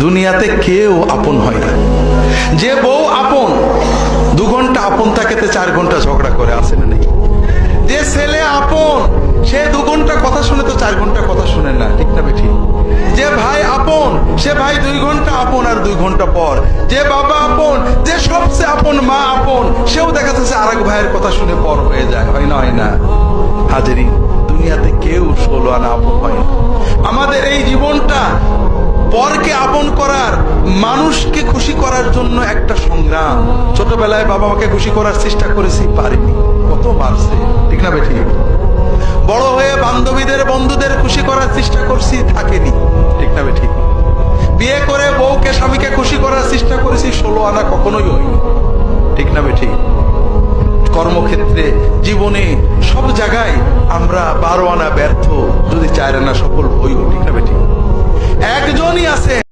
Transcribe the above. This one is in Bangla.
দুনিয়াতে কেউ আপন হয় না। যে বউ আপন 2 ঘন্টা আপন থাকেতে 4 ঘন্টা ঝগড়া করে, আসে না নেই? যে ছেলে আপন সে 2 ঘন্টা কথা শুনে তো 4 ঘন্টা কথা শুনে না, ঠিক না বেঠি? যে ভাই আপন সে ভাই 2 ঘন্টা আপন আর 2 ঘন্টা পর। যে বাবা আপন, যে সবচেয়ে আপন মা আপন, সেও দেখা যাচ্ছে আরেক ভাইয়ের কথা শুনে পর হয়ে যায়, হয় না? হয় না হাজেরি? দুনিয়াতে কেউ 16 আনা আপন হয় না। আমাদের এই জীবনটা পরকে আপন করার, মানুষকে খুশি করার জন্য একটা সংগ্রাম। ছোটবেলায় বাবা মাকে খুশি করার চেষ্টা করেছি, পারিনি, কত মারছে, ঠিক না বেঠি? বড় হয়ে বান্ধবীদের বন্ধুদের খুশি করার চেষ্টা করছি, থাকেনি, ঠিক না বেঠি? বিয়ে করে বউকে স্বামীকে খুশি করার চেষ্টা করেছি, 16 আনা কখনোই হয়নি, ঠিক না বেঠি? কর্মক্ষেত্রে, জীবনে, সব জায়গায় আমরা 12 আনা ব্যর্থ, যদি 4 আনা সফল হইও, ঠিক না বেঠি? একজনই আছে